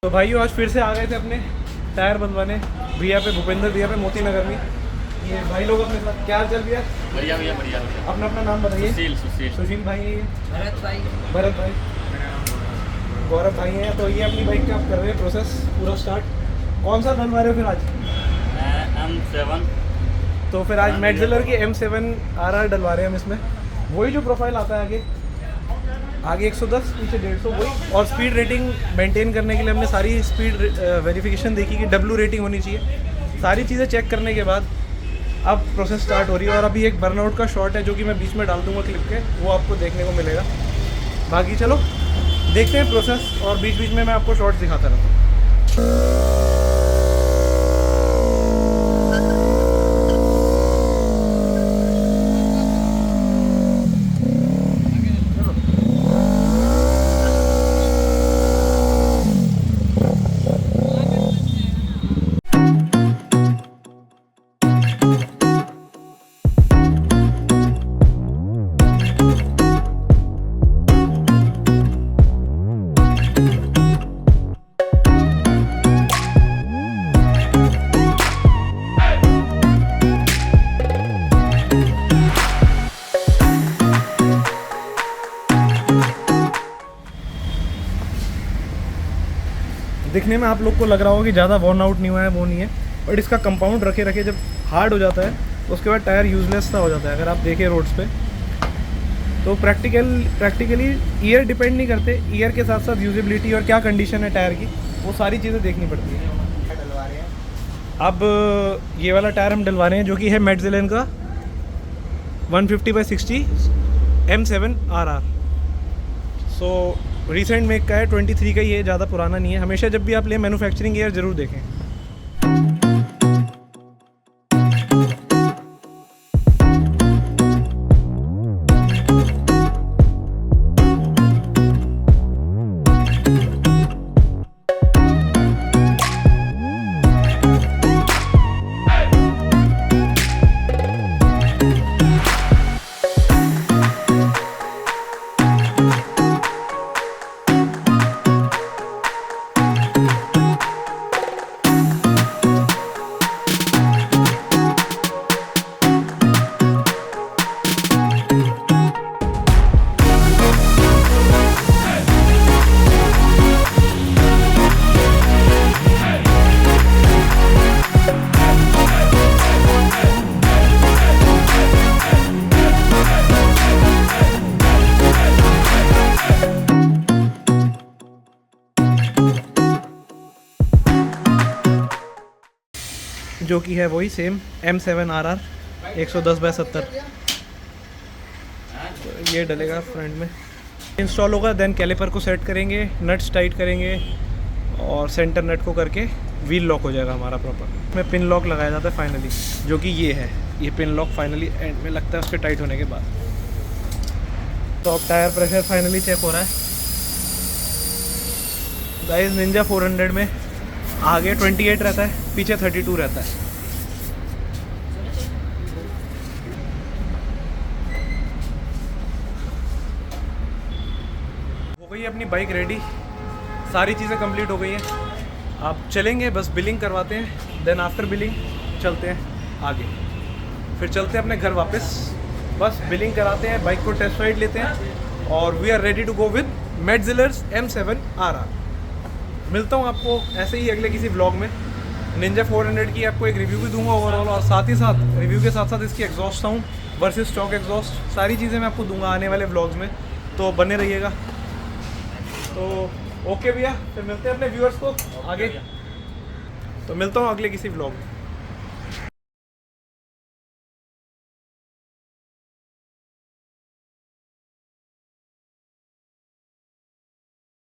तो भाइयों आज फिर से आ गए थे अपने टायर बनवाने भैया पे, भूपेंद्र भैया पे, मोती नगर में। ये भाई लोग अपने साथ। क्या हाल चाल भैया? बढ़िया भैया बढ़िया। अपना अपना नाम बताइए। सुशील भाई है ये, भरत भाई, गौरव भाई हैं। तो ये अपनी बाइक का आप कर रहे हैं प्रोसेस पूरा स्टार्ट। कौन सा बनवा रहे हो फिर आज? M7। तो फिर आज मैटजिलर की M7 RR डलवा रहे हैं हम इसमें। वही जो प्रोफाइल आता है आगे 110, पीछे 150 वही। और स्पीड रेटिंग मेंटेन करने के लिए हमने सारी स्पीड वेरिफिकेशन देखी कि W रेटिंग होनी चाहिए। सारी चीज़ें चेक करने के बाद अब प्रोसेस स्टार्ट हो रही है। और अभी एक बर्नआउट का शॉट है जो कि मैं बीच में डाल दूंगा क्लिप के, वो आपको देखने को मिलेगा। बाकी चलो देखते हैं प्रोसेस, और बीच बीच में मैं आपको शॉट्स दिखाता रहता हूँ। दिखने में आप लोग को लग रहा होगा कि ज़्यादा वर्न आउट नहीं हुआ है, वो नहीं है। बट इसका कंपाउंड रखे रखे जब हार्ड हो जाता है उसके बाद टायर यूजलेस सा हो जाता है। अगर आप देखें रोड्स पे तो प्रैक्टिकली ईयर डिपेंड नहीं करते, ईयर के साथ साथ यूजेबिलिटी और क्या कंडीशन है टायर की, वो सारी चीज़ें देखनी पड़ती है। अब ये वाला टायर हम डलवा रहे हैं जो कि है मैटजिलर का 150/60 M7 RR। So recent make का है, 23 का ही है, ज़्यादा पुराना नहीं है। हमेशा जब भी आप लें मैन्युफैक्चरिंग ईयर ज़रूर देखें। जो कि है वही सेम M7 RR 110/70। तो ये डलेगा फ्रंट में, इंस्टॉल होगा। देन कैलिपर को सेट करेंगे, नट्स टाइट करेंगे और सेंटर नट को करके व्हील लॉक हो जाएगा हमारा प्रॉपर। में पिन लॉक लगाया जाता है फाइनली, जो कि ये है। ये पिन लॉक फाइनली एंड में लगता है उसके टाइट होने के बाद। तो अब टायर प्रेशर फाइनली चेक हो रहा है गाइस। निंजा 400 में आगे 28 रहता है, पीछे 32 रहता है। हो गई है अपनी बाइक रेडी, सारी चीज़ें कंप्लीट हो गई हैं। आप चलेंगे, बस बिलिंग करवाते हैं, देन आफ्टर बिलिंग चलते हैं आगे। फिर चलते हैं अपने घर वापस, बस बिलिंग कराते हैं, बाइक को टेस्ट राइड लेते हैं और we are ready to go with मैटजिलर M7 RR। मिलता हूँ आपको ऐसे ही अगले किसी व्लॉग में। निंजा 400 की आपको एक रिव्यू भी दूंगा ओवरऑल, और साथ ही साथ रिव्यू के साथ साथ इसकी exhaust sound versus stock exhaust, सारी चीज़ें मैं आपको दूंगा आने वाले व्लॉग्स में। तो बने रहिएगा। तो ओके भैया, फिर मिलते हैं अपने व्यूअर्स को आगे। तो मिलता हूँ अगले किसी व्लॉग में।